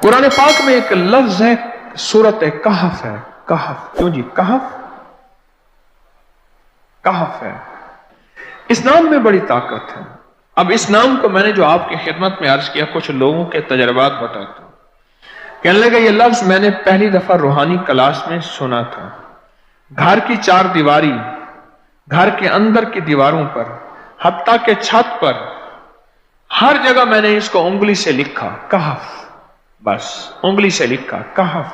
कुरान पाक में एक लफ्ज है, सूरत कहफ है। कहफ, क्यों जी? कहफ, कहफ है। इस नाम में बड़ी ताकत है। अब इस नाम को मैंने जो आपकी खिदमत में अर्ज किया, कुछ लोगों के तजर्बात बताता हूं। कहने लगा ये लफ्ज मैंने पहली दफा रूहानी क्लास में सुना था। घर की चार दीवारी, घर के अंदर की दीवारों पर, हत्ता के छत पर, हर जगह मैंने इसको उंगली से लिखा, कहफ। बस उंगली से लिखा कहफ,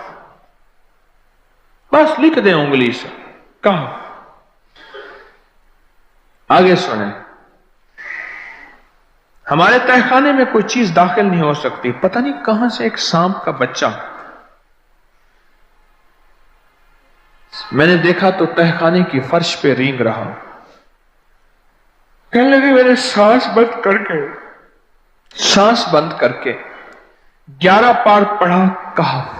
बस लिख दें उंगली से कहफ। आगे सुने, हमारे तहखाने में कोई चीज दाखिल नहीं हो सकती। पता नहीं कहां से एक सांप का बच्चा मैंने देखा तो तहखाने की फर्श पे रेंग रहा। कहने लगे मैंने सांस बंद करके 11 पार पढ़ा कहफ,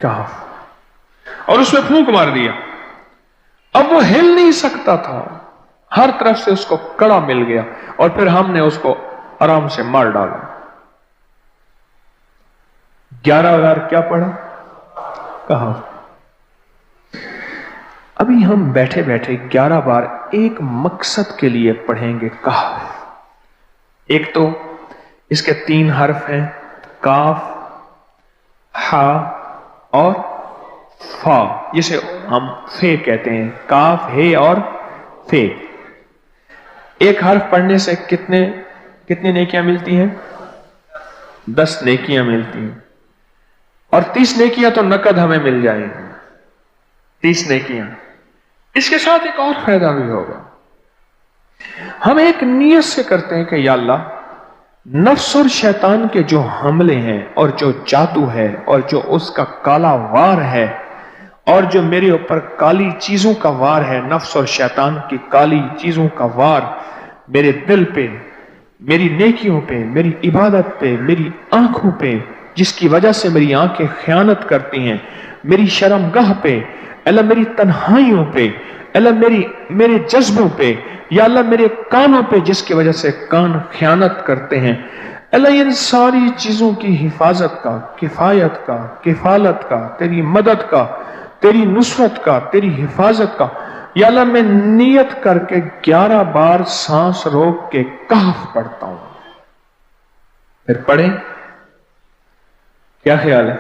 कहफ, और उसमें फूंक मार दिया। अब वो हिल नहीं सकता था, हर तरफ से उसको कड़ा मिल गया और फिर हमने उसको आराम से मार डाला। 11 बार क्या पढ़ा? कहफ। अभी हम बैठे बैठे 11 बार एक मकसद के लिए पढ़ेंगे कहफ। एक तो इसके 3 हर्फ हैं, काफ, हा और फा, जिसे हम फे कहते हैं। काफ, हे और फे। एक हर्फ पढ़ने से कितनी नेकियां मिलती हैं? 10 नेकियां मिलती हैं, और 30 नेकियां तो नकद हमें मिल जाएंगी। 30 नेकियां। इसके साथ एक और फायदा भी होगा। हम एक नियत से करते हैं कि या अल्लाह, नफ्स और शैतान के जो हमले हैं और जो जादू है और जो उसका काला वार है और जो मेरे ऊपर काली चीजों का वार है, नफ्स और शैतान की काली चीजों का वार मेरे दिल पे, मेरी नेकियों पे, मेरी इबादत पे, मेरी आंखों पे, जिसकी वजह से मेरी आंखें खयानत करती हैं, मेरी शर्मगाह पे, अल्लाह मेरी तन्हाइयों पे, अल्लाह मेरे जज्बों पे, या अल्लाह मेरे कानों पे, जिसकी वजह से कान खयानत करते हैं, अल्लाह इन सारी चीजों की हिफाजत का, किफायत का, किफालत का, तेरी मदद का, तेरी नुसरत का, तेरी हिफाजत का, या अल्लाह मैं नियत करके 11 बार सांस रोक के कहफ पढ़ता हूं। फिर पढ़ें, क्या ख्याल है?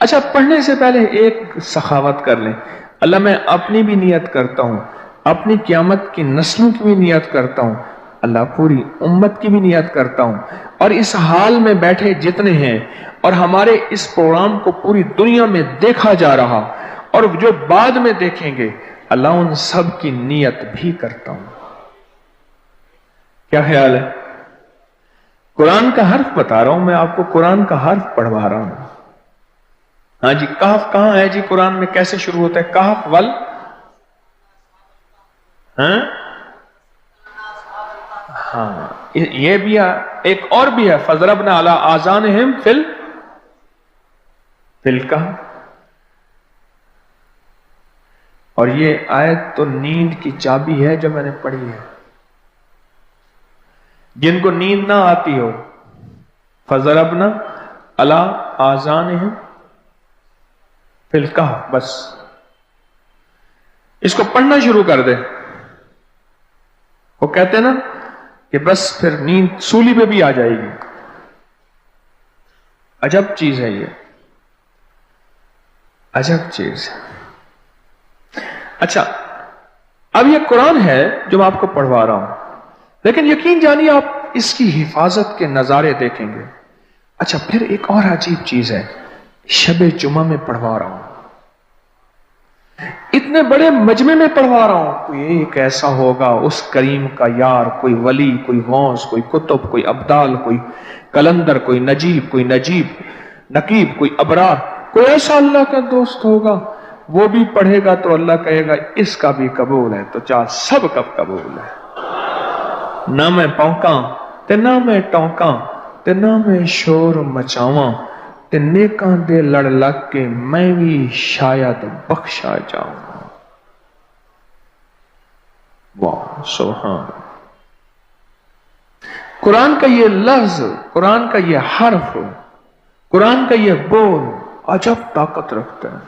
अच्छा, पढ़ने से पहले एक सखावत कर लें। अल्लाह मैं अपनी भी नियत करता हूं, अपनी क़यामत की नस्लों की भी नियत करता हूं, अल्लाह पूरी उम्मत की भी नियत करता हूं, और इस हाल में बैठे जितने हैं और हमारे इस प्रोग्राम को पूरी दुनिया में देखा जा रहा और जो बाद में देखेंगे, अल्लाह उन सब की नियत भी करता हूं। क्या ख्याल है? कुरान का हर्फ बता रहा हूं मैं आपको, कुरान का हर्फ पढ़वा रहा हूं। हाँ जी, कहफ कहां है जी कुरान में? कैसे शुरू होता है कहफ? वल, हाँ, ये भी है। एक और भी है, फज़रबना अला आज़ानिहिम फिल कहफ। और ये आयत तो नींद की चाबी है जो मैंने पढ़ी है। जिनको नींद ना आती हो, फज़रबना अला आज़ानिहिम फिल कहफ, बस इसको पढ़ना शुरू कर दे। वो कहते हैं ना कि बस फिर नींद सूली पे भी आ जाएगी। अजब चीज है ये, अजब चीज। अच्छा, अब ये कुरान है जो मैं आपको पढ़वा रहा हूं, लेकिन यकीन जानिए आप इसकी हिफाजत के नजारे देखेंगे। अच्छा, फिर एक और अजीब चीज है, शबे जुमा में पढ़वा रहा हूं, इतने बड़े मजमे में पढ़वा रहा हूं। कोई एक ऐसा होगा उस करीम का यार, कोई वली, कोई गौस, कोई कुतुब, कोई अब्दाल, कोई कलंदर, कोई नजीब, कोई नकीब, कोई अबरार, कोई ऐसा अल्लाह का दोस्त होगा। वो भी पढ़ेगा तो अल्लाह कहेगा इसका भी कबूल है, तो चाह सब कब कबूल है। ना मैं पौका ते ना मैं टौका ते ना मैं शोर मचावा ते नेकां दे लड़ लग के मैं भी शायद बख्शा जाऊं। वाह सुभान। कुरान का ये लफ्ज, कुरान का ये हर्फ कुरान का यह बोल अजब ताकत रखता है,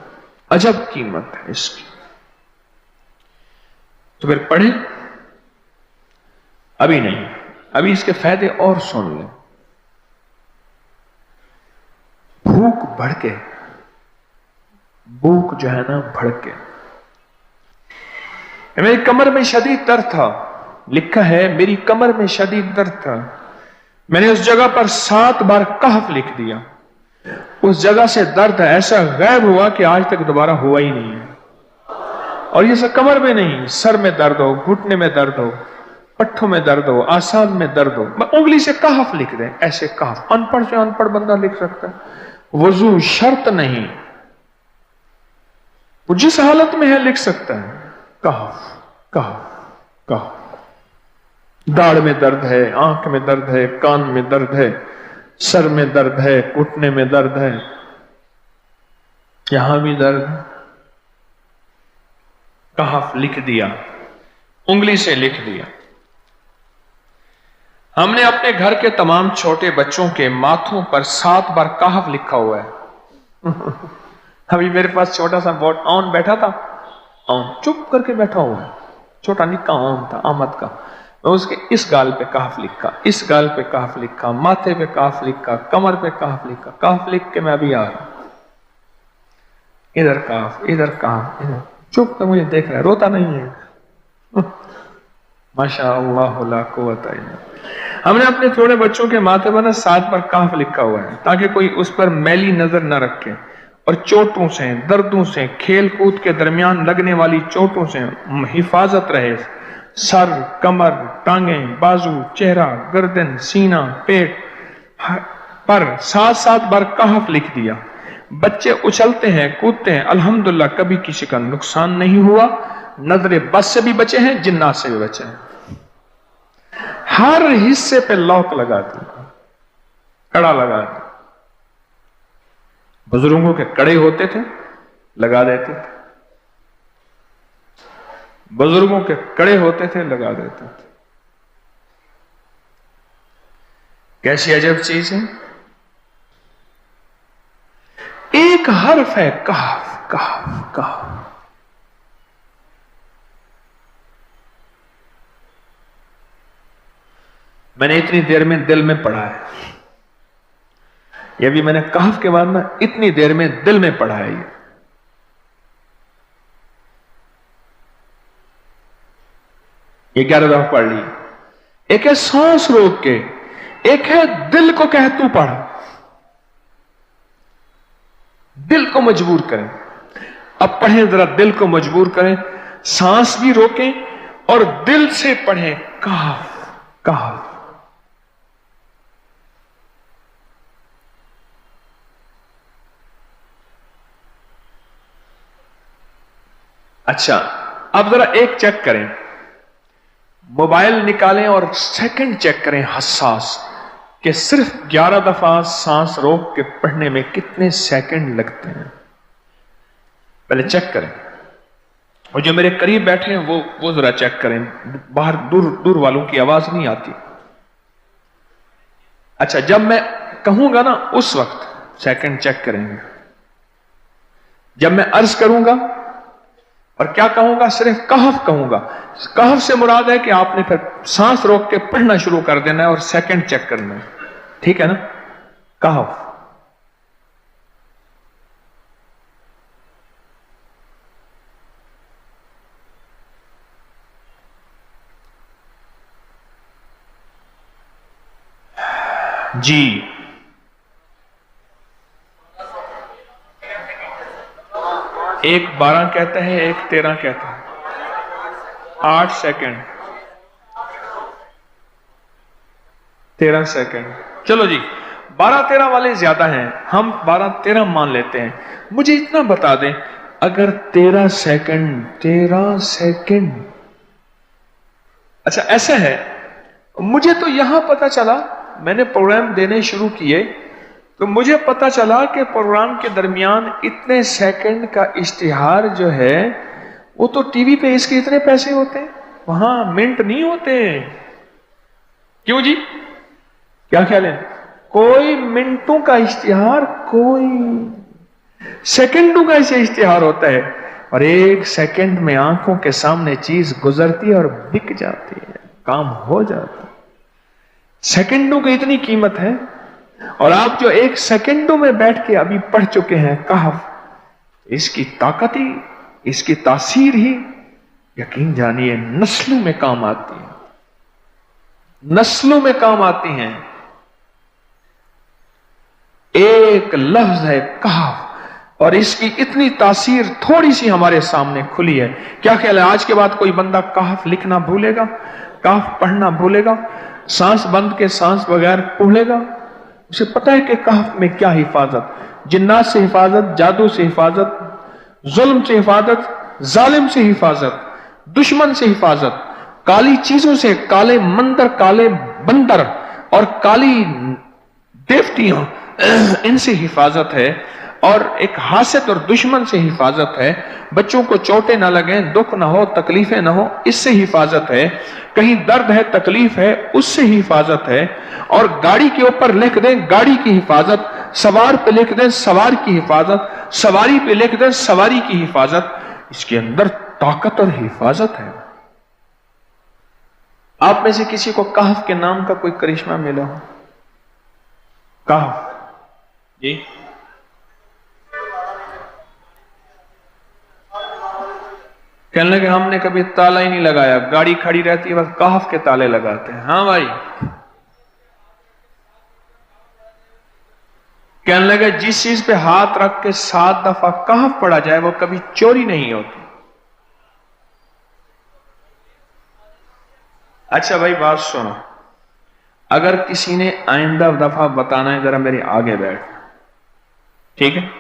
अजब कीमत है इसकी। तो फिर पढ़े, अभी नहीं, अभी इसके फायदे और सुन लें। भूख भड़के, भूख जो है ना भड़के। मेरी कमर में शदीद दर्द था, लिखा है मेरी कमर में शदीद दर्द था, मैंने उस जगह पर 7 बार कहफ लिख दिया। उस जगह से दर्द ऐसा गायब हुआ कि आज तक दोबारा हुआ ही नहीं है। और ये सब कमर में नहीं, सर में दर्द हो, घुटने में दर्द हो, पट्ठों में दर्द हो, आसान में दर्द हो, उंगली से कहफ लिख दें, ऐसे कहफ। अनपढ़ से अनपढ़ बंदा लिख सकता है, वजू शर्त नहीं, वो जिस हालत में है लिख सकता है। कहफ कहफ कहफ। दाढ़ में दर्द है, आंख में दर्द है, कान में दर्द है, सर में दर्द है, घुटने में दर्द है, यहां भी दर्द है, कहफ लिख दिया, उंगली से लिख दिया। हमने अपने घर के तमाम छोटे बच्चों के माथों पर 7 बार कहफ लिखा हुआ है। अभी मेरे पास छोटा सा बोर्ड ऑन बैठा था, ऑन चुप करके बैठा हुआ है, छोटा निक्का ऑन था आमद का, मैं उसके इस गाल पे कहफ लिखा, इस गाल पे कहफ लिखा, माथे पे कहफ लिखा, कमर पे कहफ लिखा, कहफ लिख के मैं अभी आ रहा हूं, इधर कहफ, इधर कहफ, इधर चुप तो मुझे देख रहा है, रोता नहीं है। माशा अल्लाह ला कुव्वता इल्ला। हमने अपने थोड़े बच्चों के माथे पर 7 बार कहफ लिखा हुआ है ताकि कोई उस पर मैली नजर न रखे, और चोटों से, दर्दों से, खेल कूद के दरमियान लगने वाली चोटों से हिफाजत रहे। सर, कमर, टांगें, बाजू, चेहरा, गर्दन, सीना, पेट पर 7-7 बार कहफ लिख दिया। बच्चे उछलते हैं, कूदते हैं, अल्हम्दुलिल्लाह कभी किसी का नुकसान नहीं हुआ, नजरे बस से भी बचे हैं, जिन्नात से भी बचे हैं। हर हिस्से पे लॉक लगा दिया, कड़ा लगा दिया। बुजुर्गों के कड़े होते थे, लगा देते थे, बुजुर्गों के कड़े होते थे, लगा देते थे। कैसी अजब चीज है। एक हर्फ है कहफ कहफ कहफ। मैंने इतनी देर में दिल में पढ़ा है, ये भी मैंने कहफ के बाद ना इतनी देर में दिल में पढ़ा है। ये 11 दफा पढ़ ली। एक है सांस रोक के, एक है दिल को कह तू पढ़, दिल को मजबूर करें। अब पढ़ें, जरा दिल को मजबूर करें, सांस भी रोकें और दिल से पढ़ें कहफ कहफ। अच्छा, अब जरा एक चेक करें, मोबाइल निकालें और सेकंड चेक करें हसास, कि सिर्फ 11 दफा सांस रोक के पढ़ने में कितने सेकंड लगते हैं। पहले चेक करें, और जो मेरे करीब बैठे हैं वो जरा चेक करें, बाहर दूर दूर वालों की आवाज नहीं आती। अच्छा, जब मैं कहूंगा ना उस वक्त सेकंड चेक करेंगे। जब मैं अर्ज करूंगा और क्या कहूंगा, सिर्फ कहफ कहूंगा। कहफ से मुराद है कि आपने फिर सांस रोक के पढ़ना शुरू कर देना है और सेकंड चेक करना है, ठीक है ना। कहफ। जी, एक 12 कहता है, एक 13 कहता है। 8 सेकंड, 13 सेकंड। चलो जी, 12-13 वाले ज्यादा हैं, हम 12-13 मान लेते हैं। मुझे इतना बता दें, अगर 13 सेकंड, अच्छा ऐसा है, मुझे तो यहां पता चला, मैंने प्रोग्राम देने शुरू किए तो मुझे पता चला कि प्रोग्राम के दरमियान इतने सेकंड का इश्तिहार जो है वो तो टीवी पे इसके इतने पैसे होते हैं, वहां मिनट नहीं होते। क्यों जी, क्या ख्याल है? कोई मिनटों का इश्तिहार, कोई सेकंडों का ऐसे इश्तिहार होता है, और एक सेकंड में आंखों के सामने चीज गुजरती है और बिक जाती है, काम हो जाता है। सेकंडों की इतनी कीमत है। और आप जो एक सेकंडों में बैठ के अभी पढ़ चुके हैं कहफ, इसकी ताकत ही, इसकी तासीर ही यकीन जानिए नस्लों में काम आती है, नस्लों में काम आती हैं। एक लफ्ज है कहफ, और इसकी इतनी तासीर थोड़ी सी हमारे सामने खुली है। क्या ख्याल है आज के बाद कोई बंदा कहफ लिखना भूलेगा, कहफ पढ़ना भूलेगा, सांस बंद के सांस बगैर भूलेगा? उसे पता है कि कहफ में क्या हिफाजत, जिन्नात से हिफाजत, जादू से हिफाजत, जुल्म से हिफाजत, जालिम से हिफाजत, दुश्मन से हिफाजत, काली चीजों से, काले मंदिर, काले बंदर और काली देवतियों, इनसे हिफाजत है। और एक हासद और दुश्मन से हिफाजत है। बच्चों को चोटें ना लगें, दुख ना हो, तकलीफें ना हो, इससे हिफाजत है। कहीं दर्द है, तकलीफ है, उससे हिफाजत है। और गाड़ी के ऊपर लिख दें गाड़ी की हिफाजत, सवार पे लिख दें सवार की हिफाजत, सवारी पे लिख दें सवारी की हिफाजत। इसके अंदर ताकत और हिफाजत है। आप में से किसी को कहफ के नाम का कोई करिश्मा मिला हो? कहफ जी, कहने लगे हमने कभी ताला ही नहीं लगाया, गाड़ी खड़ी रहती है बस कहफ के ताले लगाते हैं। हाँ भाई, कहने लगे जिस चीज पे हाथ रख के 7 दफा कहफ पढ़ा जाए वो कभी चोरी नहीं होती। अच्छा भाई बात सुनो, अगर किसी ने आइंदा दफा बताना है, जरा मेरे आगे बैठ, ठीक है,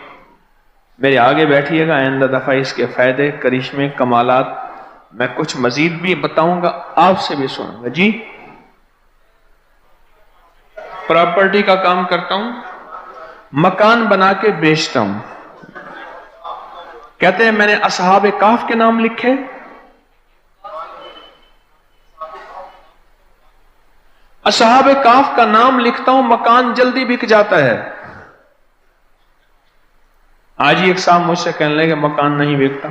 मेरे आगे बैठिएगा। आइंदा दफा इसके फायदे, करिश्मे, कमालात मैं कुछ मजीद भी बताऊंगा, आपसे भी सुनूंगा। जी, प्रॉपर्टी का काम करता हूं, मकान बना के बेचता हूं। कहते हैं मैंने असहाब काफ के नाम लिखे, असहाब काफ का नाम लिखता हूं, मकान जल्दी बिक जाता है। आज ही एक साहब मुझसे कहने लगे मकान नहीं बिकता,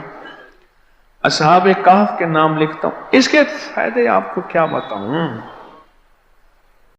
असहाब काफ के नाम लिखता हूं। इसके फायदे आपको क्या बताऊं।